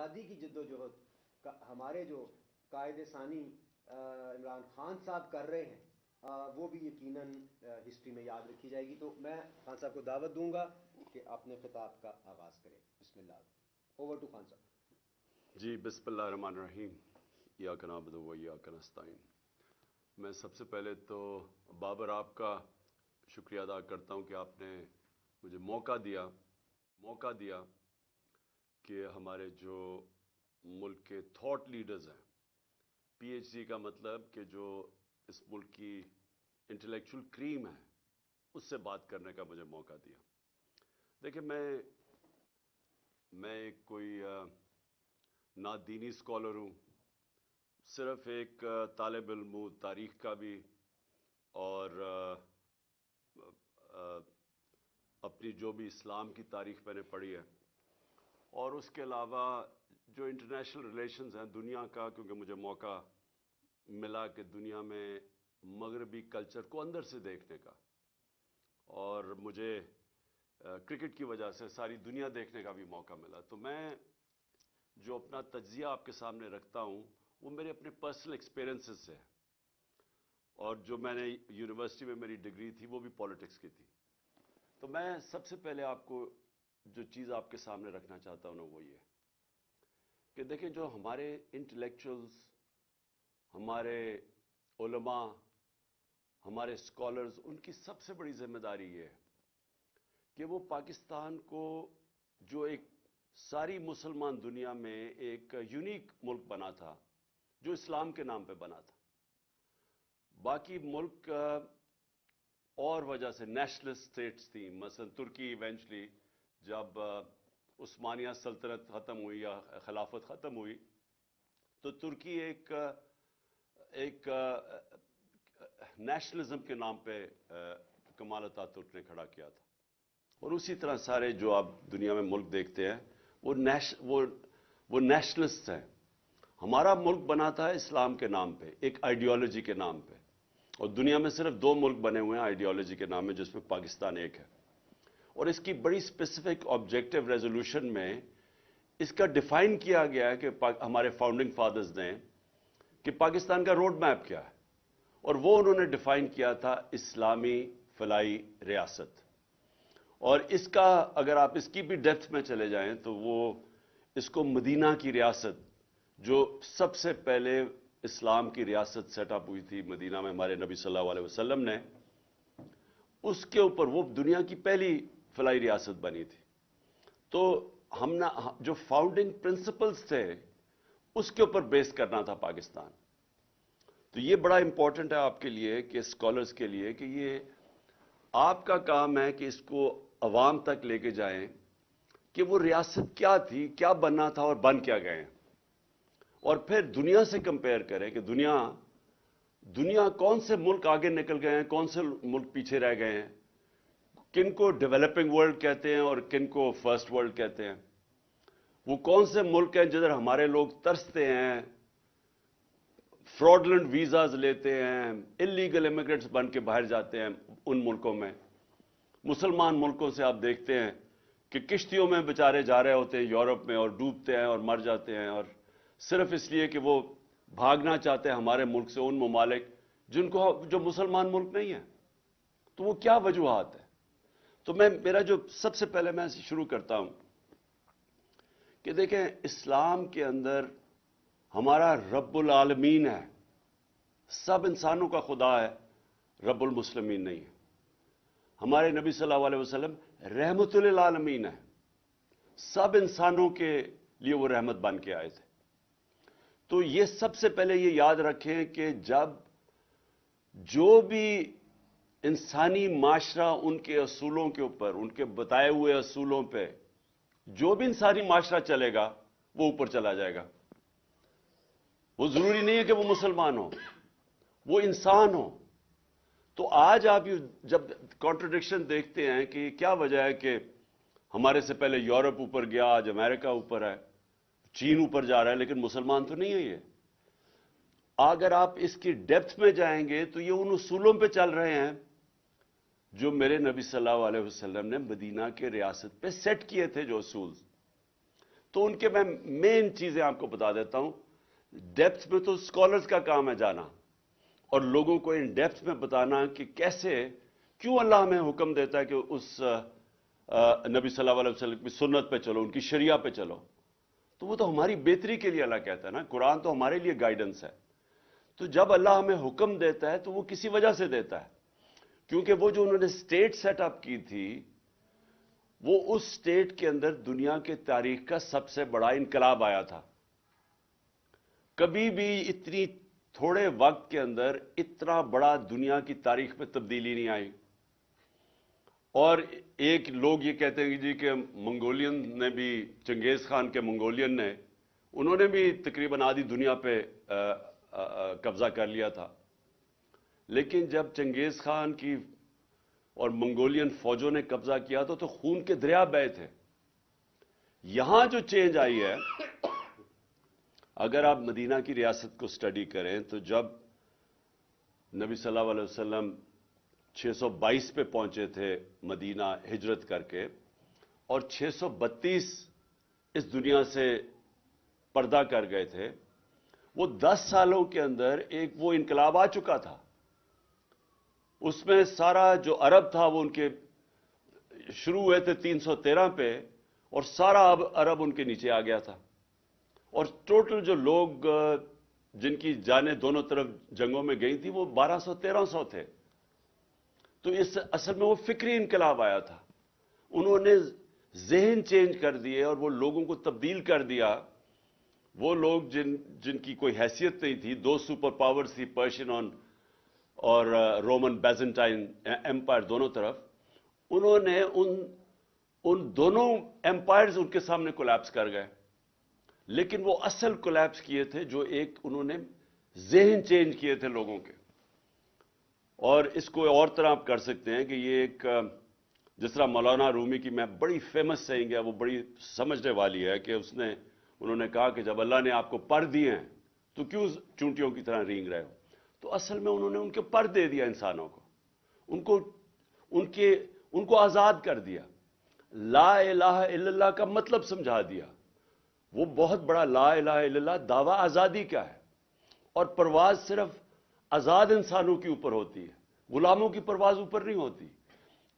آزادی کی جدوجہد کا ہمارے جو قائد ثانی عمران خان صاحب کر رہے ہیں وہ بھی یقیناً ہسٹری میں یاد رکھی جائے گی. تو میں خان صاحب کو دعوت دوں گا کہ اپنے خطاب کا آغاز کریں. بسم اللہ. اوور ٹو خان صاحب. جی بسم اللہ الرحمن الرحیم. ایاک نعبد و ایاک نستعین. میں سب سے پہلے تو بابر آپ کا شکریہ ادا کرتا ہوں کہ آپ نے مجھے موقع دیا کہ ہمارے جو ملک کے تھاٹ لیڈرز ہیں، پی ایچ ڈی کا مطلب کہ جو اس ملک کی انٹلیکچول کریم ہے، اس سے بات کرنے کا مجھے موقع دیا. دیکھیں میں ایک کوئی نہ دینی اسکالر ہوں، صرف ایک طالب علم ہوں تاریخ کا بھی، اور اپنی جو بھی اسلام کی تاریخ میں نے پڑھی ہے، اور اس کے علاوہ جو انٹرنیشنل ریلیشنز ہیں دنیا کا، کیونکہ مجھے موقع ملا کہ دنیا میں مغربی کلچر کو اندر سے دیکھنے کا، اور مجھے کرکٹ کی وجہ سے ساری دنیا دیکھنے کا بھی موقع ملا. تو میں جو اپنا تجزیہ آپ کے سامنے رکھتا ہوں وہ میرے اپنے پرسنل ایکسپیرینسز سے ہے، اور جو میں نے یونیورسٹی میں میری ڈگری تھی وہ بھی پالیٹکس کی تھی. تو میں سب سے پہلے آپ کو جو چیز آپ کے سامنے رکھنا چاہتا ہوں نا وہ یہ کہ دیکھیں جو ہمارے انٹلیکچوئلز، ہمارے علماء، ہمارے اسکالرز، ان کی سب سے بڑی ذمہ داری یہ ہے کہ وہ پاکستان کو جو ایک ساری مسلمان دنیا میں ایک یونیک ملک بنا تھا، جو اسلام کے نام پہ بنا تھا. باقی ملک اور وجہ سے نیشنلسٹ اسٹیٹس تھیں، مثلا ترکی ایونچولی جب عثمانیہ سلطنت ختم ہوئی یا خلافت ختم ہوئی تو ترکی ایک نیشنلزم کے نام پہ کمال اتاترک نے کھڑا کیا تھا. اور اسی طرح سارے جو آپ دنیا میں ملک دیکھتے ہیں وہ نیشنلسٹ ہیں. ہمارا ملک بنا تھا اسلام کے نام پہ، ایک آئیڈیالوجی کے نام پہ، اور دنیا میں صرف 2 ملک بنے ہوئے ہیں آئیڈیالوجی کے نام میں، جس میں پاکستان ایک ہے. اور اس کی بڑی اسپیسیفک آبجیکٹو ریزولوشن میں اس کا ڈیفائن کیا گیا ہے کہ ہمارے فاؤنڈنگ فادرز نے کہ پاکستان کا روڈ میپ کیا ہے، اور وہ انہوں نے ڈیفائن کیا تھا اسلامی فلاحی ریاست. اور اس کا اگر آپ اس کی بھی ڈیپتھ میں چلے جائیں تو وہ اس کو مدینہ کی ریاست، جو سب سے پہلے اسلام کی ریاست سیٹ اپ ہوئی تھی مدینہ میں ہمارے نبی صلی اللہ علیہ وسلم نے، اس کے اوپر وہ دنیا کی پہلی فلاحی ریاست بنی تھی. تو ہم نے جو فاؤنڈنگ پرنسپلز تھے اس کے اوپر بیس کرنا تھا پاکستان. تو یہ بڑا امپورٹنٹ ہے آپ کے لیے کہ اسکالرز کے لیے کہ یہ آپ کا کام ہے کہ اس کو عوام تک لے کے جائیں کہ وہ ریاست کیا تھی، کیا بننا تھا اور بن کیا گئے ہیں، اور پھر دنیا سے کمپیئر کریں کہ دنیا کون سے ملک آگے نکل گئے ہیں، کون سے ملک پیچھے رہ گئے ہیں، کن کو ڈیولپنگ ورلڈ کہتے ہیں اور کن کو فرسٹ ورلڈ کہتے ہیں، وہ کون سے ملک ہیں جدھر ہمارے لوگ ترستے ہیں، فراڈلنٹ ویزاز لیتے ہیں، انلیگل امیگرینٹس بن کے باہر جاتے ہیں ان ملکوں میں. مسلمان ملکوں سے آپ دیکھتے ہیں کہ کشتیوں میں بیچارے جا رہے ہوتے ہیں یورپ میں اور ڈوبتے ہیں اور مر جاتے ہیں، اور صرف اس لیے کہ وہ بھاگنا چاہتے ہیں ہمارے ملک سے ان ممالک جو مسلمان ملک نہیں ہیں. تو وہ کیا وجوہات ہیں؟ تو میرا جو سب سے پہلے میں شروع کرتا ہوں کہ دیکھیں اسلام کے اندر ہمارا رب العالمین ہے، سب انسانوں کا خدا ہے، رب المسلمین نہیں ہے. ہمارے نبی صلی اللہ علیہ وسلم رحمت للعالمین ہے، سب انسانوں کے لیے وہ رحمت بن کے آئے تھے. تو یہ سب سے پہلے یہ یاد رکھیں کہ جب جو بھی انسانی معاشرہ ان کے اصولوں کے اوپر، ان کے بتائے ہوئے اصولوں پہ جو بھی انسانی معاشرہ چلے گا وہ اوپر چلا جائے گا. وہ ضروری نہیں ہے کہ وہ مسلمان ہو، وہ انسان ہو. تو آج آپ جب کانٹرڈکشن دیکھتے ہیں کہ کیا وجہ ہے کہ ہمارے سے پہلے یورپ اوپر گیا، آج امریکہ اوپر ہے، چین اوپر جا رہا ہے، لیکن مسلمان تو نہیں ہے یہ. اگر آپ اس کی ڈیپتھ میں جائیں گے تو یہ ان اصولوں پہ چل رہے ہیں جو میرے نبی صلی اللہ علیہ وسلم نے مدینہ کے ریاست پہ سیٹ کیے تھے جو اصول. تو ان کے میں مین چیزیں آپ کو بتا دیتا ہوں. ڈیپتھ میں تو اسکالرز کا کام ہے جانا اور لوگوں کو ان ڈیپتھ میں بتانا کہ کیسے, کیوں اللہ ہمیں حکم دیتا ہے کہ اس نبی صلی اللہ علیہ وسلم کی سنت پہ چلو, ان کی شریعہ پہ چلو. تو وہ تو ہماری بہتری کے لیے اللہ کہتا ہے نا, قرآن تو ہمارے لیے گائیڈنس ہے. تو جب اللہ ہمیں حکم دیتا ہے تو وہ کسی وجہ سے دیتا ہے, کیونکہ وہ جو انہوں نے اسٹیٹ سیٹ اپ کی تھی وہ اس اسٹیٹ کے اندر دنیا کے تاریخ کا سب سے بڑا انقلاب آیا تھا. کبھی بھی اتنی تھوڑے وقت کے اندر اتنا بڑا دنیا کی تاریخ میں تبدیلی نہیں آئی. اور ایک لوگ یہ کہتے ہیں جی کہ منگولین نے بھی, چنگیز خان کے منگولین نے, انہوں نے بھی تقریباً آدھی دنیا پہ قبضہ کر لیا تھا. لیکن جب چنگیز خان کی اور منگولین فوجوں نے قبضہ کیا تو خون کے دریا بہے تھے. یہاں جو چینج آئی ہے, اگر آپ مدینہ کی ریاست کو سٹڈی کریں تو جب نبی صلی اللہ علیہ وسلم 622 پہ پہنچے تھے مدینہ ہجرت کر کے, اور 632 اس دنیا سے پردہ کر گئے تھے, وہ 10 سالوں کے اندر ایک وہ انقلاب آ چکا تھا. اس میں سارا جو عرب تھا وہ ان کے شروع ہوئے تھے 313 پہ, اور سارا عرب ان کے نیچے آ گیا تھا. اور ٹوٹل جو لوگ جن کی جانیں دونوں طرف جنگوں میں گئی تھی وہ 1200-1300 تھے. تو اس اصل میں وہ فکری انقلاب آیا تھا. انہوں نے ذہن چینج کر دیے اور وہ لوگوں کو تبدیل کر دیا. وہ لوگ جن کی کوئی حیثیت نہیں تھی, 2 سپر پاورز تھی, پرشین اور رومن بیزنٹائن ایمپائر دونوں طرف, انہوں نے ان دونوں ایمپائرز ان کے سامنے کولیپس کر گئے. لیکن وہ اصل کولیپس کیے تھے جو ایک انہوں نے ذہن چینج کیے تھے لوگوں کے. اور اس کو اور طرح آپ کر سکتے ہیں کہ یہ ایک, جس طرح مولانا رومی کی میں بڑی فیمس سینگ ہے, وہ بڑی سمجھنے والی ہے, کہ انہوں نے کہا کہ جب اللہ نے آپ کو پر دیے ہیں تو کیوں چونٹیوں کی طرح رینگ رہے ہو. تو اصل میں انہوں نے ان کے پر دے دیا انسانوں کو, ان کو آزاد کر دیا. لا الہ الا اللہ کا مطلب سمجھا دیا. وہ بہت بڑا لا الہ الا اللہ دعویٰ آزادی کا ہے, اور پرواز صرف آزاد انسانوں کے اوپر ہوتی ہے, غلاموں کی پرواز اوپر نہیں ہوتی.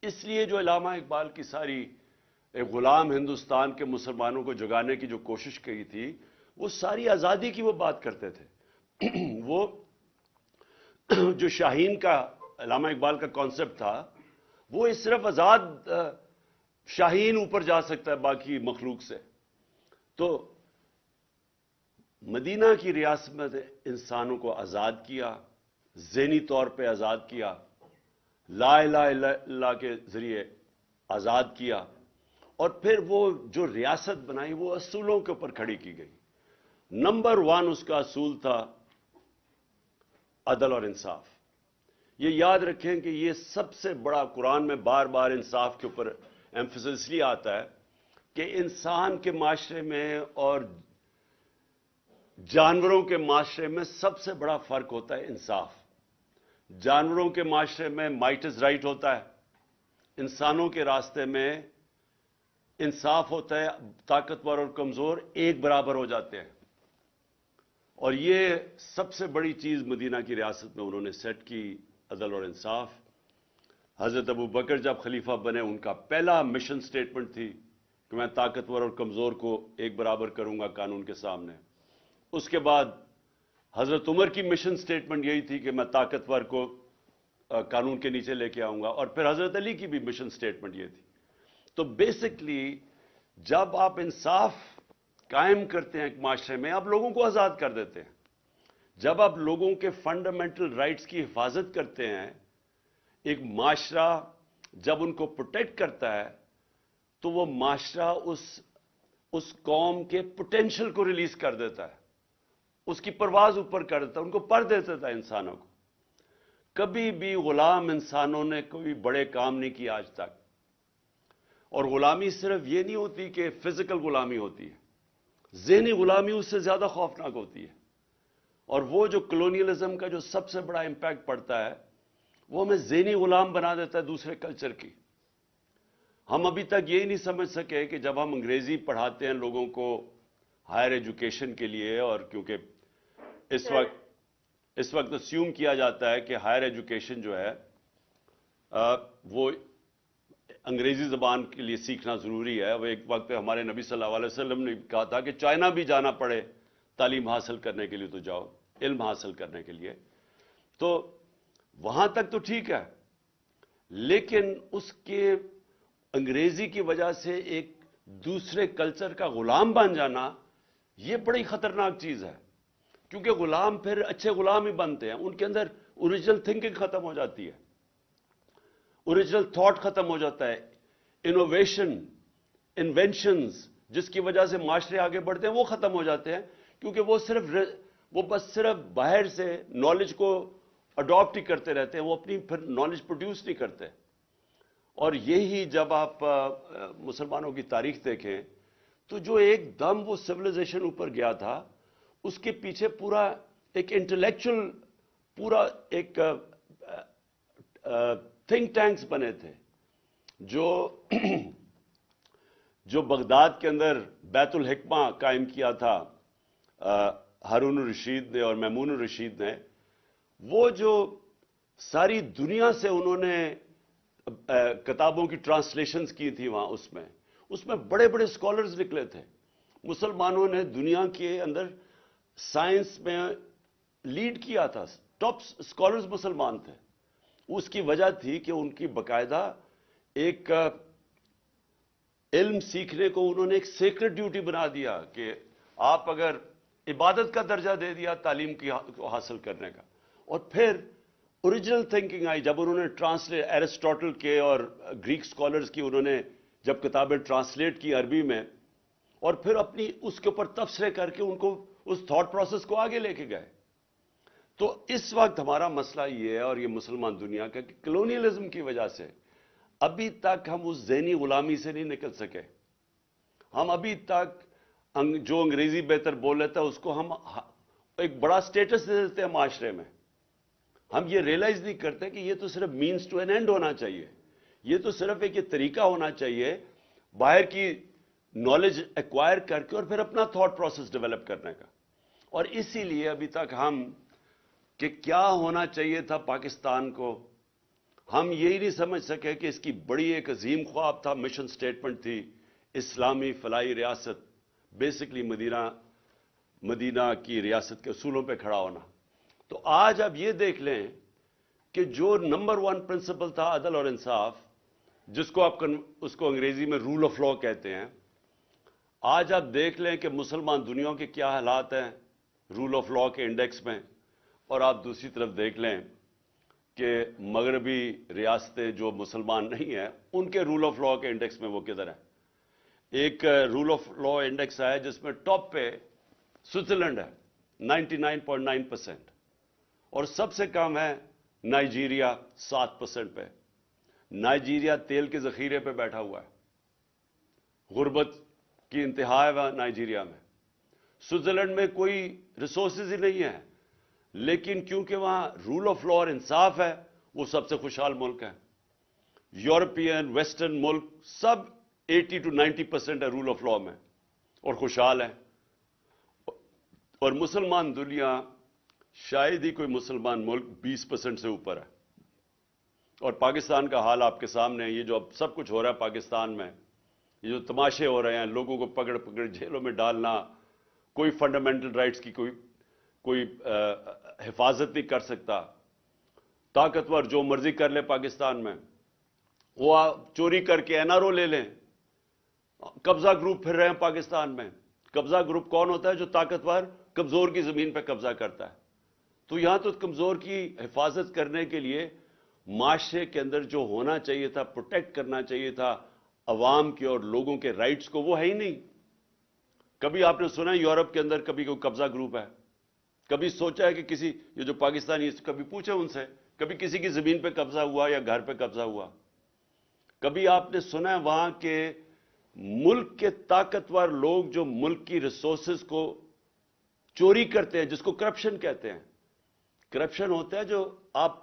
اس لیے جو علامہ اقبال کی ساری غلام ہندوستان کے مسلمانوں کو جگانے کی جو کوشش کی تھی, وہ ساری آزادی کی وہ بات کرتے تھے. وہ جو شاہین کا علامہ اقبال کا کانسیپٹ تھا, وہ صرف آزاد شاہین اوپر جا سکتا ہے باقی مخلوق سے. تو مدینہ کی ریاست میں انسانوں کو آزاد کیا, ذہنی طور پہ آزاد کیا, لا الہ الا اللہ کے ذریعے آزاد کیا, اور پھر وہ جو ریاست بنائی وہ اصولوں کے اوپر کھڑی کی گئی. نمبر 1 اس کا اصول تھا عدل اور انصاف. یہ یاد رکھیں کہ یہ سب سے بڑا, قرآن میں بار بار انصاف کے اوپر ایمفسس اس لیے آتا ہے کہ انسان کے معاشرے میں اور جانوروں کے معاشرے میں سب سے بڑا فرق ہوتا ہے انصاف. جانوروں کے معاشرے میں مائٹ از رائٹ ہوتا ہے, انسانوں کے راستے میں انصاف ہوتا ہے, طاقتور اور کمزور ایک برابر ہو جاتے ہیں. اور یہ سب سے بڑی چیز مدینہ کی ریاست میں انہوں نے سیٹ کی, عدل اور انصاف. حضرت ابو بکر جب خلیفہ بنے, ان کا پہلا مشن سٹیٹمنٹ تھی کہ میں طاقتور اور کمزور کو ایک برابر کروں گا قانون کے سامنے. اس کے بعد حضرت عمر کی مشن سٹیٹمنٹ یہی تھی کہ میں طاقتور کو قانون کے نیچے لے کے آؤں گا, اور پھر حضرت علی کی بھی مشن سٹیٹمنٹ یہ تھی. تو بیسکلی جب آپ انصاف قائم کرتے ہیں ایک معاشرے میں, آپ لوگوں کو آزاد کر دیتے ہیں. جب آپ لوگوں کے فنڈامنٹل رائٹس کی حفاظت کرتے ہیں, ایک معاشرہ جب ان کو پروٹیکٹ کرتا ہے تو وہ معاشرہ اس قوم کے پوٹینشل کو ریلیز کر دیتا ہے, اس کی پرواز اوپر کر دیتا ہے, ان کو پر دے دیتا ہے انسانوں کو. کبھی بھی غلام انسانوں نے کوئی بڑے کام نہیں کیا آج تک. اور غلامی صرف یہ نہیں ہوتی کہ فزیکل غلامی ہوتی ہے, ذہنی غلامی اس سے زیادہ خوفناک ہوتی ہے. اور وہ جو کلونیلزم کا جو سب سے بڑا امپیکٹ پڑتا ہے, وہ ہمیں ذہنی غلام بنا دیتا ہے دوسرے کلچر کی. ہم ابھی تک یہی نہیں سمجھ سکے کہ جب ہم انگریزی پڑھاتے ہیں لوگوں کو ہائر ایجوکیشن کے لیے، اور کیونکہ اس وقت اسیوم کیا جاتا ہے کہ ہائر ایجوکیشن جو ہے وہ انگریزی زبان کے لیے سیکھنا ضروری ہے. وہ ایک وقت پہ ہمارے نبی صلی اللہ علیہ وسلم نے کہا تھا کہ چائنا بھی جانا پڑے تعلیم حاصل کرنے کے لیے تو جاؤ، علم حاصل کرنے کے لیے. تو وہاں تک تو ٹھیک ہے، لیکن اس کے انگریزی کی وجہ سے ایک دوسرے کلچر کا غلام بن جانا، یہ بڑی خطرناک چیز ہے. کیونکہ غلام پھر اچھے غلام ہی بنتے ہیں، ان کے اندر اوریجنل تھنکنگ ختم ہو جاتی ہے، اوریجنل تھاٹ ختم ہو جاتا ہے. انوویشن، انوینشنز جس کی وجہ سے معاشرے آگے بڑھتے ہیں وہ ختم ہو جاتے ہیں، کیونکہ وہ بس صرف باہر سے نالج کو اڈاپٹ ہی کرتے رہتے ہیں، وہ اپنی پھر نالج پروڈیوس نہیں کرتے. اور یہی جب آپ مسلمانوں کی تاریخ دیکھیں تو جو ایک دم وہ سویلائزیشن اوپر گیا تھا، اس کے پیچھے پورا ایک انٹلیکچوئل، پورا ایک تھنک ٹینکس بنے تھے جو بغداد کے اندر بیت الحکمہ قائم کیا تھا ہارون الرشید نے اور مامون الرشید نے. وہ جو ساری دنیا سے انہوں نے کتابوں کی ٹرانسلیشنز کی تھی وہاں، اس میں بڑے بڑے اسکالرز نکلے تھے. مسلمانوں نے دنیا کے اندر سائنس میں لیڈ کیا تھا، ٹاپ اسکالرز مسلمان تھے. اس کی وجہ تھی کہ ان کی باقاعدہ ایک علم سیکھنے کو انہوں نے ایک سیکرڈ ڈیوٹی بنا دیا کہ آپ اگر عبادت کا درجہ دے دیا تعلیم کی حاصل کرنے کا. اور پھر اوریجنل تھنکنگ آئی جب انہوں نے ٹرانسلیٹ ایرسٹوٹل کے اور گریک اسکالرز کی، انہوں نے جب کتابیں ٹرانسلیٹ کی عربی میں، اور پھر اپنی اس کے اوپر تبصرے کر کے ان کو اس تھاٹ پروسیس کو آگے لے کے گئے. تو اس وقت ہمارا مسئلہ یہ ہے، اور یہ مسلمان دنیا کا، کہ کلونیلزم کی وجہ سے ابھی تک ہم اس ذہنی غلامی سے نہیں نکل سکے. ہم ابھی تک جو انگریزی بہتر بول لیتا ہے اس کو ہم ایک بڑا سٹیٹس دے دیتے ہیں معاشرے میں. ہم یہ ریئلائز نہیں کرتے کہ یہ تو صرف مینز ٹو این اینڈ ہونا چاہیے، یہ تو صرف ایک یہ طریقہ ہونا چاہیے باہر کی نالج ایکوائر کر کے اور پھر اپنا تھاٹ پروسیس ڈیولپ کرنے کا. اور اسی لیے ابھی تک ہم کہ کیا ہونا چاہیے تھا پاکستان کو، ہم یہی نہیں سمجھ سکے کہ اس کی بڑی ایک عظیم خواب تھا، مشن سٹیٹمنٹ تھی، اسلامی فلاحی ریاست، بیسکلی مدینہ کی ریاست کے اصولوں پہ کھڑا ہونا. تو آج اب یہ دیکھ لیں کہ جو نمبر 1 پرنسپل تھا عدل اور انصاف، جس کو اس کو انگریزی میں رول آف لا کہتے ہیں، آج آپ دیکھ لیں کہ مسلمان دنیا کے کیا حالات ہیں رول آف لا کے انڈیکس میں. اور آپ دوسری طرف دیکھ لیں کہ مغربی ریاستیں جو مسلمان نہیں ہیں ان کے رول آف لا کے انڈیکس میں وہ کدھر ہیں. ایک رول آف لا انڈیکس ہے جس میں ٹاپ پہ سوئٹزرلینڈ ہے 99.9%، اور سب سے کم ہے نائجیریا 7% پہ. نائجیریا تیل کے ذخیرے پہ بیٹھا ہوا ہے، غربت کی انتہا ہے وہاں نائجیریا میں. سوئٹزرلینڈ میں کوئی ریسورسز ہی نہیں ہے، لیکن کیونکہ وہاں رول آف لا اور انصاف ہے وہ سب سے خوشحال ملک ہے. یورپین ویسٹرن ملک سب 80 to 90% ہے رول آف لا میں اور خوشحال ہے. اور مسلمان دنیا شاید ہی کوئی مسلمان ملک 20% سے اوپر ہے. اور پاکستان کا حال آپ کے سامنے ہے. یہ جو اب سب کچھ ہو رہا ہے پاکستان میں، یہ جو تماشے ہو رہے ہیں، لوگوں کو پکڑ پکڑ جیلوں میں ڈالنا، کوئی فنڈامنٹل رائٹس کی کوئی حفاظت نہیں کر سکتا. طاقتور جو مرضی کر لے پاکستان میں، وہ چوری کر کے NRO لے لیں. قبضہ گروپ پھر رہے ہیں پاکستان میں. قبضہ گروپ کون ہوتا ہے؟ جو طاقتور کمزور کی زمین پہ قبضہ کرتا ہے. تو یہاں تو کمزور کی حفاظت کرنے کے لیے معاشرے کے اندر جو ہونا چاہیے تھا، پروٹیکٹ کرنا چاہیے تھا عوام کے اور لوگوں کے رائٹس کو، وہ ہے ہی نہیں. کبھی آپ نے سنا ہے یورپ کے اندر کبھی کوئی قبضہ گروپ ہے؟ کبھی سوچا ہے کہ کسی یہ جو پاکستانی، کبھی پوچھے ان سے کبھی کسی کی زمین پہ قبضہ ہوا یا گھر پہ قبضہ ہوا؟ کبھی آپ نے سنا ہے وہاں کے ملک کے طاقتور لوگ جو ملک کی ریسورسز کو چوری کرتے ہیں، جس کو کرپشن کہتے ہیں؟ کرپشن ہوتا ہے جو آپ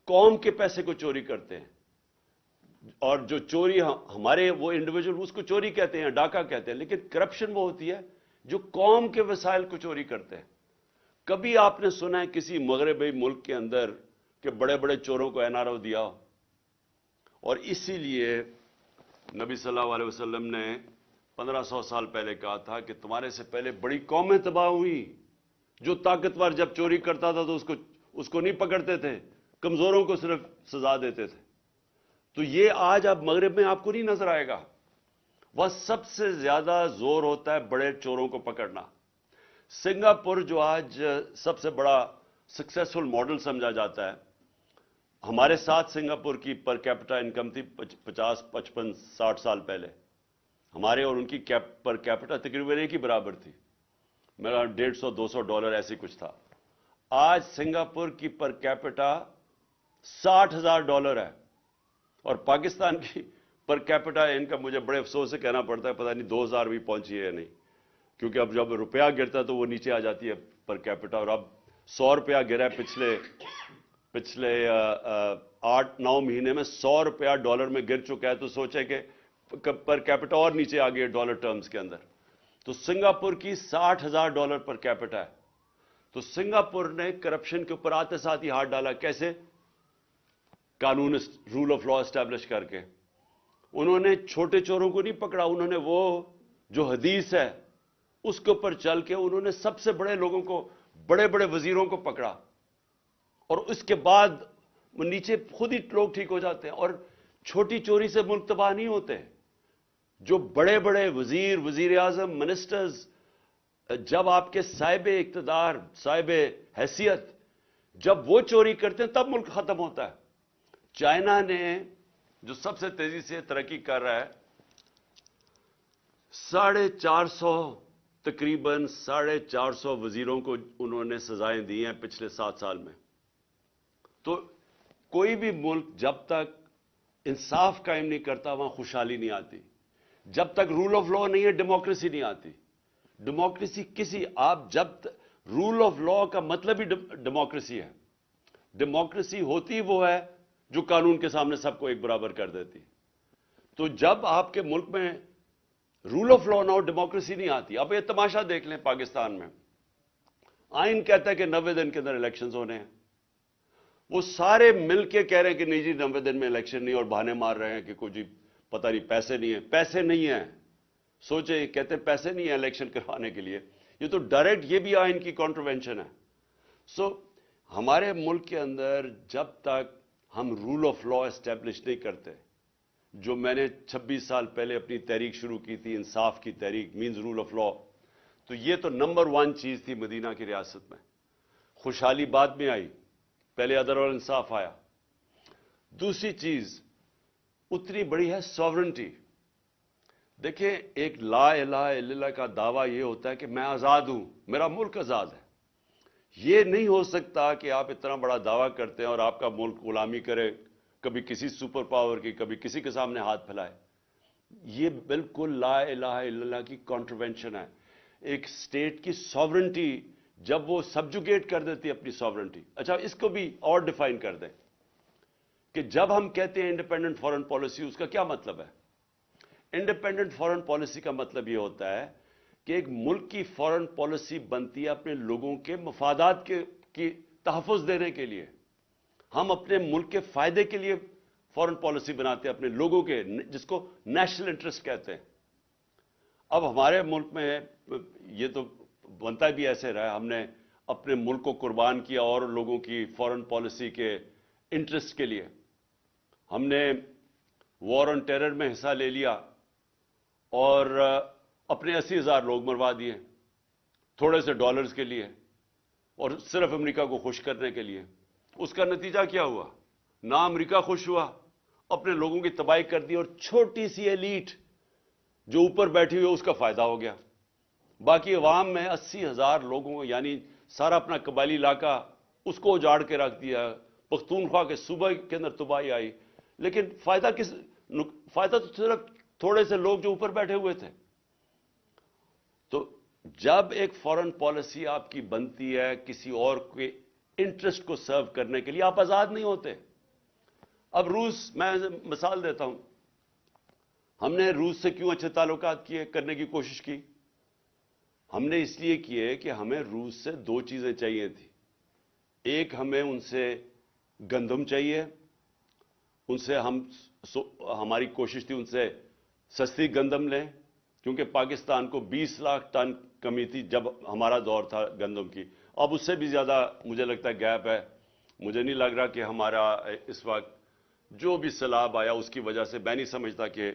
قوم کے پیسے کو چوری کرتے ہیں. اور جو چوری ہمارے وہ انڈیویجول اس کو چوری کہتے ہیں، ڈاکہ کہتے ہیں، لیکن کرپشن وہ ہوتی ہے جو قوم کے وسائل کو چوری کرتے ہیں۔ کبھی آپ نے سنا ہے کسی مغربی ملک کے اندر کہ بڑے بڑے چوروں کو NRO دیا ہو؟ اور اسی لیے نبی صلی اللہ علیہ وسلم نے 1500 سال پہلے کہا تھا کہ تمہارے سے پہلے بڑی قومیں تباہ ہوئی، جو طاقتور جب چوری کرتا تھا تو اس کو نہیں پکڑتے تھے، کمزوروں کو صرف سزا دیتے تھے۔ تو یہ آج اب مغرب میں آپ کو نہیں نظر آئے گا۔ وہ سب سے زیادہ زور ہوتا ہے بڑے چوروں کو پکڑنا۔ سنگاپور جو آج سب سے بڑا سکسیسفل ماڈل سمجھا جاتا ہے، ہمارے ساتھ سنگاپور کی پر کیپٹا انکم تھی 50 55 60 سال پہلے، ہمارے اور ان کی پر کیپٹا تقریباً ایک ہی برابر تھی، میرا $150-200 ایسے کچھ تھا۔ آج سنگاپور کی پر کیپٹا $60,000 ہے، اور پاکستان کی پر کیپٹا انکم مجھے بڑے افسوس سے کہنا پڑتا ہے پتہ نہیں 2000 بھی پہنچی ہے یا نہیں، کیونکہ اب جب روپیہ گرتا ہے تو وہ نیچے آ جاتی ہے پر کیپٹا، اور اب $100 گرا ہے پچھلے 8-9 مہینے میں $100 میں گر چکا ہے، تو سوچے کہ پر کیپٹا اور نیچے آ گئی ڈالر ٹرمز کے اندر۔ تو سنگاپور کی $60,000 پر کیپٹا ہے۔ تو سنگاپور نے کرپشن کے اوپر آتے ساتھ ہی ہاتھ ڈالا، کیسے؟ قانون رول آف لا اسٹیبلش کر کے۔ انہوں نے چھوٹے چوروں کو نہیں پکڑا، انہوں نے وہ جو حدیث ہے اس کے اوپر چل کے انہوں نے سب سے بڑے لوگوں کو، بڑے بڑے وزیروں کو پکڑا، اور اس کے بعد نیچے خود ہی لوگ ٹھیک ہو جاتے ہیں۔ اور چھوٹی چوری سے ملک تباہ نہیں ہوتے۔ جو بڑے بڑے وزیر اعظم، منسٹرز، جب آپ کے صاحب اقتدار، صاحب حیثیت جب وہ چوری کرتے ہیں تب ملک ختم ہوتا ہے۔ چائنا نے جو سب سے تیزی سے ترقی کر رہا ہے، 450 تقریباً 450 وزیروں کو انہوں نے سزائیں دی ہیں پچھلے 7 سال میں۔ تو کوئی بھی ملک جب تک انصاف قائم نہیں کرتا وہاں خوشحالی نہیں آتی۔ جب تک رول آف لا نہیں ہے ڈیموکریسی نہیں آتی۔ ڈیموکریسی آپ جب رول آف لا کا مطلب ہی ڈیموکریسی ہے۔ ڈیموکریسی ہوتی وہ ہے جو قانون کے سامنے سب کو ایک برابر کر دیتی۔ تو جب آپ کے ملک میں رول آف لا نہ ہو ڈیموکریسی نہیں آتی۔ اب یہ تماشا دیکھ لیں پاکستان میں، آئین کہتا ہے کہ 90 دن کے اندر الیکشنز ہونے ہیں، وہ سارے مل کے کہہ رہے ہیں کہ نہیں جی 90 دن میں الیکشن نہیں، اور بہانے مار رہے ہیں کہ کوئی جی پتہ نہیں پیسے نہیں ہیں۔ پیسے نہیں ہیں، سوچے کہتے ہیں پیسے نہیں ہیں الیکشن کروانے کے لیے، یہ تو ڈائریکٹ یہ بھی آئین کی کانٹروینشن ہے۔ سو ہمارے ملک کے اندر جب تک ہم رول آف لا اسٹیبلش نہیں کرتے، جو میں نے 26 سال پہلے اپنی تحریک شروع کی تھی، انصاف کی تحریک، مینز رول آف لا، تو یہ تو نمبر 1 چیز تھی مدینہ کی ریاست میں۔ خوشحالی بعد میں آئی، پہلے عدل اور انصاف آیا۔ دوسری چیز اتنی بڑی ہے ساورنٹی۔ دیکھیں ایک لا الہ الا اللہ کا دعویٰ یہ ہوتا ہے کہ میں آزاد ہوں، میرا ملک آزاد ہے۔ یہ نہیں ہو سکتا کہ آپ اتنا بڑا دعویٰ کرتے ہیں اور آپ کا ملک غلامی کرے، کبھی کسی سپر پاور کی، کبھی کسی کے سامنے ہاتھ پھیلائے۔ یہ بالکل لا الہ الا اللہ کی کانٹروینشن ہے۔ ایک سٹیٹ کی ساورنٹی جب وہ سبجوگیٹ کر دیتی ہے اپنی ساورنٹی۔ اچھا اس کو بھی اور ڈیفائن کر دیں کہ جب ہم کہتے ہیں انڈیپینڈنٹ فارن پالیسی، اس کا کیا مطلب ہے؟ انڈیپینڈنٹ فارن پالیسی کا مطلب یہ ہوتا ہے کہ ایک ملک کی فارن پالیسی بنتی ہے اپنے لوگوں کے مفادات کی تحفظ دینے کے لیے۔ ہم اپنے ملک کے فائدے کے لیے فارن پالیسی بناتے ہیں، اپنے لوگوں کے، جس کو نیشنل انٹرسٹ کہتے ہیں۔ اب ہمارے ملک میں یہ تو بنتا بھی ایسے رہا، ہم نے اپنے ملک کو قربان کیا اور لوگوں کی فارن پالیسی کے انٹرسٹ کے لیے۔ ہم نے وار آن ٹیرر میں حصہ لے لیا اور اپنے 80,000 لوگ مروا دیے تھوڑے سے ڈالرز کے لیے، اور صرف امریکہ کو خوش کرنے کے لیے۔ اس کا نتیجہ کیا ہوا؟ نہ امریکہ خوش ہوا، اپنے لوگوں کی تباہی کر دی، اور چھوٹی سی ایلیٹ جو اوپر بیٹھی ہوئی اس کا فائدہ ہو گیا۔ باقی عوام میں 80,000 لوگوں کو، یعنی سارا اپنا قبائلی علاقہ اس کو اجاڑ کے رکھ دیا۔ پختونخوا کے صوبہ کے اندر تباہی آئی، لیکن فائدہ تو صرف تھوڑے سے لوگ جو اوپر بیٹھے ہوئے تھے۔ تو جب ایک فارن پالیسی آپ کی بنتی ہے کسی اور کے انٹرسٹ کو سرو کرنے کے لیے، آپ آزاد نہیں ہوتے۔ اب روس، میں مثال دیتا ہوں، ہم نے روس سے کیوں اچھے تعلقات کرنے کی کوشش کی؟ ہم نے اس لیے کیے کہ ہمیں روس سے دو چیزیں چاہیے تھی. ایک، ہمیں ان سے گندم چاہیے، ان سے ہماری کوشش تھی ان سے سستی گندم لیں، کیونکہ پاکستان کو 20 لاکھ ٹن کمی تھی جب ہمارا دور تھا گندم کی. اب اس سے بھی زیادہ مجھے لگتا ہے گیپ ہے. مجھے نہیں لگ رہا کہ ہمارا اس وقت جو بھی سیلاب آیا اس کی وجہ سے، میں نہیں سمجھتا کہ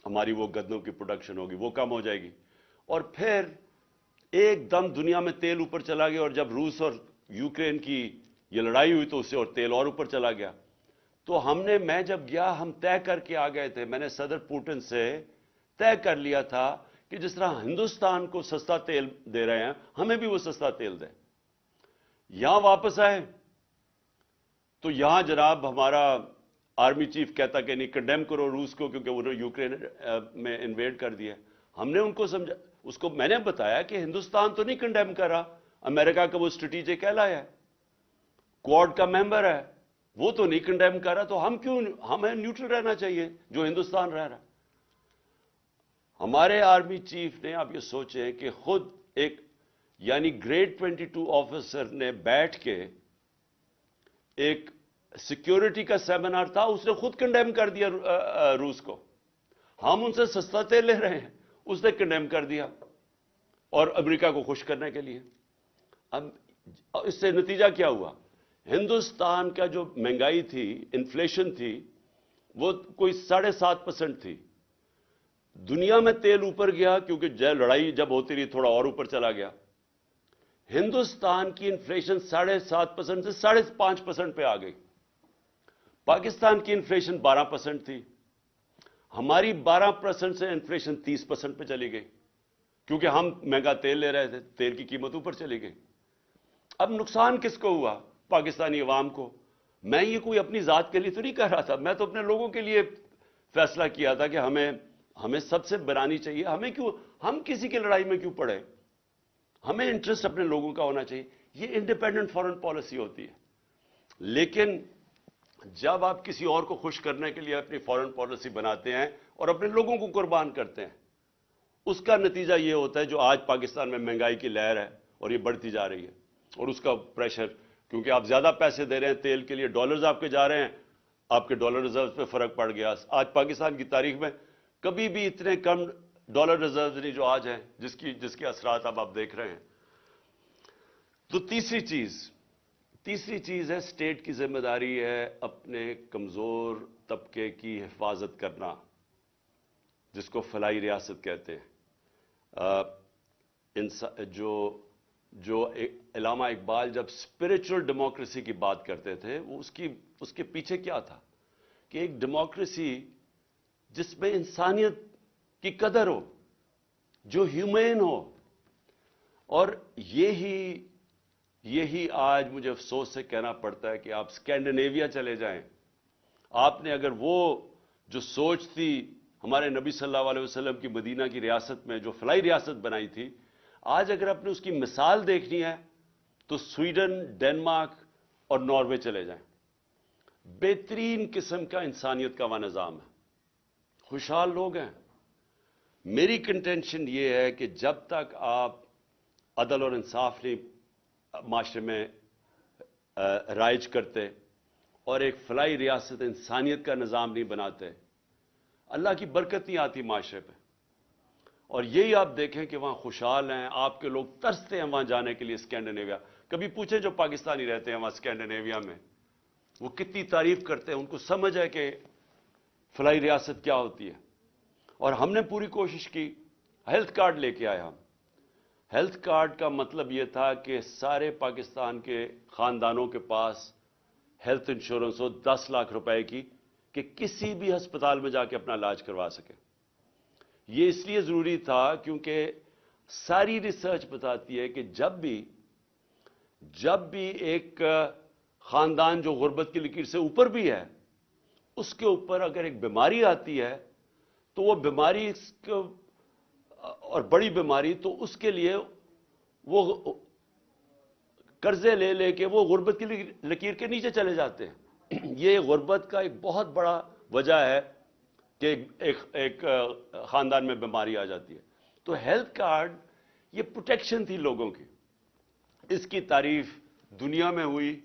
ہماری وہ گندم کی پروڈکشن ہوگی، وہ کم ہو جائے گی. اور پھر ایک دم دنیا میں تیل اوپر چلا گیا، اور جب روس اور یوکرین کی یہ لڑائی ہوئی تو اس سے اور تیل اور اوپر چلا گیا. تو میں جب گیا، ہم طے کر کے آ گئے تھے، میں نے صدر پوٹن سے طے کر لیا تھا کہ جس طرح ہندوستان کو سستا تیل دے رہے ہیں، ہمیں بھی وہ سستا تیل دیں. یہاں واپس آئے تو یہاں جناب ہمارا آرمی چیف کہتا کہ نہیں، کنڈیم کرو روس کو، کیونکہ انہوں نے یوکرین میں انویڈ کر دیا. ہم نے ان کو سمجھا، اس کو میں نے بتایا کہ ہندوستان تو نہیں کنڈیم کر رہا، امریکہ کا وہ اسٹریٹجک ایلائی ہے، کوڈ کا ممبر ہے، وہ تو نہیں کنڈیم کر رہا، تو ہمیں نیوٹرل رہنا چاہیے جو ہندوستان رہ رہا. ہمارے آرمی چیف نے، آپ یہ سوچیں کہ خود ایک یعنی گریڈ 22 آفیسر نے بیٹھ کے، ایک سیکیورٹی کا سیمینار تھا، اس نے خود کنڈیم کر دیا روس کو. ہم ان سے سستا تیل لے رہے ہیں، اس نے کنڈیم کر دیا، اور امریکہ کو خوش کرنے کے لیے. اب اس سے نتیجہ کیا ہوا؟ ہندوستان کا جو مہنگائی تھی، انفلیشن تھی، وہ کوئی 7.5% تھی. دنیا میں تیل اوپر گیا کیونکہ لڑائی جب ہوتی رہی تھوڑا اور اوپر چلا گیا. ہندوستان کی انفلیشن 7.5% سے 5.5% پہ آ گئی. پاکستان کی انفلیشن 12% تھی، ہماری 12% سے انفلیشن 30% پہ چلی گئی، کیونکہ ہم مہنگا تیل لے رہے تھے، تیل کی قیمت اوپر چلی گئی. اب نقصان کس کو ہوا؟ پاکستانی عوام کو. میں یہ کوئی اپنی ذات کے لیے تو نہیں کہہ رہا تھا، میں تو اپنے لوگوں کے لیے فیصلہ کیا تھا کہ ہمیں سب سے بنانی چاہیے. ہم کسی کی لڑائی میں کیوں پڑے؟ ہمیں انٹرسٹ اپنے لوگوں کا ہونا چاہیے. یہ انڈیپینڈنٹ فارن پالیسی ہوتی ہے. لیکن جب آپ کسی اور کو خوش کرنے کے لیے اپنی فارن پالیسی بناتے ہیں اور اپنے لوگوں کو قربان کرتے ہیں، اس کا نتیجہ یہ ہوتا ہے جو آج پاکستان میں مہنگائی کی لہر ہے اور یہ بڑھتی جا رہی ہے، اور اس کا پریشر، کیونکہ آپ زیادہ پیسے دے رہے ہیں تیل کے لیے، ڈالرز آپ کے جا رہے ہیں، آپ کے ڈالر ریزرو پہ فرق پڑ گیا. آج پاکستان کی تاریخ میں کبھی بھی اتنے کم ڈالر ریزرو نہیں جو آج ہیں، جس کے اثرات اب آپ دیکھ رہے ہیں. تو تیسری چیز ہے، اسٹیٹ کی ذمہ داری ہے اپنے کمزور طبقے کی حفاظت کرنا، جس کو فلاحی ریاست کہتے ہیں. جو علامہ اقبال جب اسپرچل ڈیموکریسی کی بات کرتے تھے، وہ اس کے پیچھے کیا تھا؟ کہ ایک ڈیموکریسی جس میں انسانیت کی قدر ہو، جو ہیومین ہو. اور یہی آج مجھے افسوس سے کہنا پڑتا ہے کہ آپ اسکینڈینیویا چلے جائیں، آپ نے اگر وہ جو سوچ تھی ہمارے نبی صلی اللہ علیہ وسلم کی مدینہ کی ریاست میں جو فلاحی ریاست بنائی تھی، آج اگر آپ نے اس کی مثال دیکھنی ہے تو سویڈن، ڈنمارک اور ناروے چلے جائیں. بہترین قسم کا انسانیت کا وہ نظام ہے، خوشحال لوگ ہیں. میری کنٹینشن یہ ہے کہ جب تک آپ عدل اور انصاف نہیں معاشرے میں رائج کرتے اور ایک فلاحی ریاست انسانیت کا نظام نہیں بناتے، اللہ کی برکت نہیں آتی معاشرے پہ. اور یہی آپ دیکھیں کہ وہاں خوشحال ہیں، آپ کے لوگ ترستے ہیں وہاں جانے کے لیے. اسکینڈینیویا کبھی پوچھیں جو پاکستانی رہتے ہیں وہاں اسکینڈینیویا میں، وہ کتنی تعریف کرتے ہیں، ان کو سمجھ ہے کہ فلاحی ریاست کیا ہوتی ہے. اور ہم نے پوری کوشش کی، ہیلتھ کارڈ لے کے آئے ہم. ہیلتھ کارڈ کا مطلب یہ تھا کہ سارے پاکستان کے خاندانوں کے پاس ہیلتھ انشورنس ہو 10 لاکھ روپے کی، کہ کسی بھی ہسپتال میں جا کے اپنا علاج کروا سکے. یہ اس لیے ضروری تھا کیونکہ ساری ریسرچ بتاتی ہے کہ جب بھی ایک خاندان جو غربت کی لکیر سے اوپر بھی ہے، اس کے اوپر اگر ایک بیماری آتی ہے تو وہ بیماری اور بڑی بیماری، تو اس کے لیے وہ قرضے لے کے وہ غربت کی لکیر کے نیچے چلے جاتے ہیں. یہ غربت کا ایک بہت بڑا وجہ ہے کہ ایک خاندان میں بیماری آ جاتی ہے. تو ہیلتھ کارڈ یہ پروٹیکشن تھی لوگوں کی. اس کی تعریف دنیا میں ہوئی.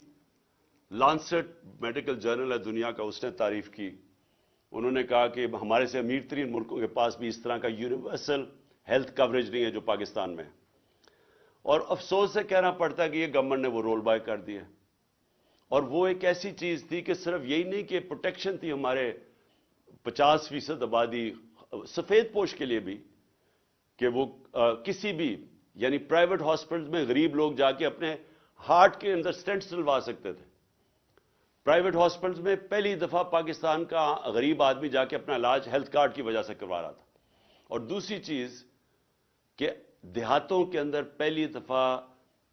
لانسٹ میڈیکل جرنل ہے دنیا کا, اس نے تعریف کی. انہوں نے کہا کہ ہمارے سے امیر ترین ملکوں کے پاس بھی اس طرح کا یونیورسل ہیلتھ کوریج نہیں ہے جو پاکستان میں ہے. اور افسوس سے کہنا پڑتا ہے کہ یہ گورنمنٹ نے وہ رول بیک کر دیا. اور وہ ایک ایسی چیز تھی کہ صرف یہی نہیں کہ پروٹیکشن تھی ہمارے 50% آبادی سفید پوش کے لیے بھی, کہ وہ کسی بھی یعنی پرائیویٹ ہاسپٹل میں غریب لوگ جا کے اپنے ہارٹ کے اندر سٹینٹس ڈلوا سکتے تھے. پرائیویٹ ہاسپٹلز میں پہلی دفعہ پاکستان کا غریب آدمی جا کے اپنا علاج ہیلتھ کارڈ کی وجہ سے کروا رہا تھا. اور دوسری چیز کہ دیہاتوں کے اندر پہلی دفعہ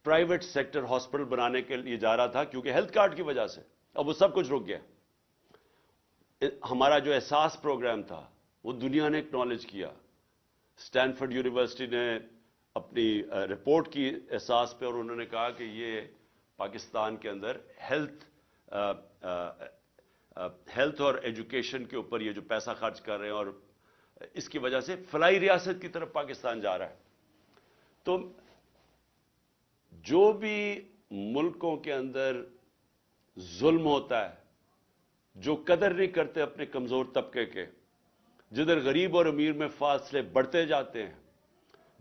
پرائیویٹ سیکٹر ہاسپٹل بنانے کے لیے جا رہا تھا کیونکہ ہیلتھ کارڈ کی وجہ سے. اب وہ سب کچھ رک گیا. ہمارا جو احساس پروگرام تھا وہ دنیا نے اکنالج کیا. اسٹینفورڈ یونیورسٹی نے اپنی رپورٹ کی احساس پہ, اور انہوں نے کہا کہ یہ پاکستان کے اندر ہیلتھ اور ایجوکیشن کے اوپر یہ جو پیسہ خرچ کر رہے ہیں اور اس کی وجہ سے فلاحی ریاست کی طرف پاکستان جا رہا ہے. تو جو بھی ملکوں کے اندر ظلم ہوتا ہے, جو قدر نہیں کرتے اپنے کمزور طبقے کے, جدھر غریب اور امیر میں فاصلے بڑھتے جاتے ہیں,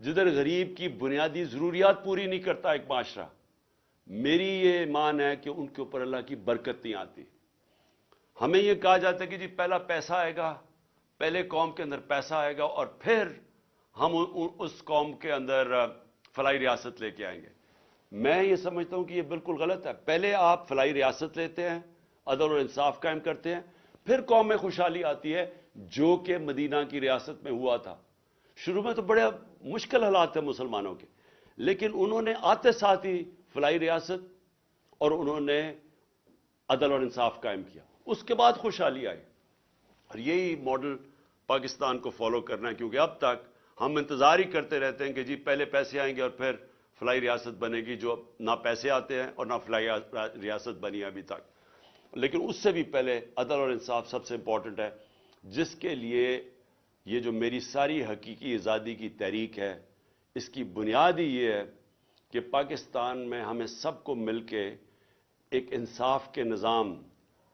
جدھر غریب کی بنیادی ضروریات پوری نہیں کرتا ایک معاشرہ, میری یہ ایمان ہے کہ ان کے اوپر اللہ کی برکت نہیں آتی. ہمیں یہ کہا جاتا ہے کہ جی پہلا پیسہ آئے گا, پہلے قوم کے اندر پیسہ آئے گا اور پھر ہم اس قوم کے اندر فلاحی ریاست لے کے آئیں گے. میں یہ سمجھتا ہوں کہ یہ بالکل غلط ہے. پہلے آپ فلاحی ریاست لیتے ہیں, عدل اور انصاف قائم کرتے ہیں, پھر قوم میں خوشحالی آتی ہے, جو کہ مدینہ کی ریاست میں ہوا تھا. شروع میں تو بڑے مشکل حالات تھے مسلمانوں کے, لیکن انہوں نے آتے ساتھ ہی فلاحی ریاست اور انہوں نے عدل اور انصاف قائم کیا. اس کے بعد خوشحالی آئی. اور یہی ماڈل پاکستان کو فالو کرنا ہے, کیونکہ اب تک ہم انتظار ہی کرتے رہتے ہیں کہ جی پہلے پیسے آئیں گے اور پھر فلاحی ریاست بنے گی, جو نہ پیسے آتے ہیں اور نہ فلاحی ریاست بنی ہے ابھی تک. لیکن اس سے بھی پہلے عدل اور انصاف سب سے امپورٹنٹ ہے, جس کے لیے یہ جو میری ساری حقیقی آزادی کی تحریک ہے, اس کی بنیاد ہی یہ ہے کہ پاکستان میں ہمیں سب کو مل کے ایک انصاف کے نظام,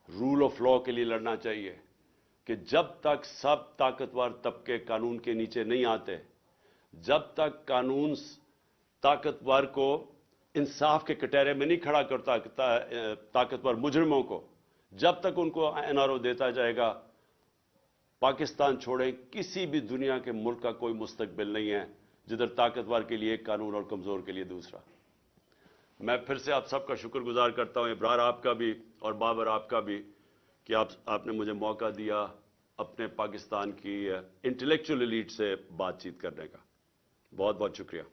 رول آف لا کے لیے لڑنا چاہیے. کہ جب تک سب طاقتور طبقے قانون کے نیچے نہیں آتے, جب تک قانون طاقتور کو انصاف کے کٹہرے میں نہیں کھڑا کرتا طاقتور مجرموں کو, جب تک ان کو NRO دیتا جائے گا, پاکستان چھوڑیں کسی بھی دنیا کے ملک کا کوئی مستقبل نہیں ہے جدھر طاقتور کے لیے ایک قانون اور کمزور کے لیے دوسرا. میں پھر سے آپ سب کا شکر گزار کرتا ہوں, ابرار آپ کا بھی اور بابر آپ کا بھی, کہ آپ نے مجھے موقع دیا اپنے پاکستان کی انٹلیکچوئل ایلیٹ سے بات چیت کرنے کا. بہت بہت شکریہ.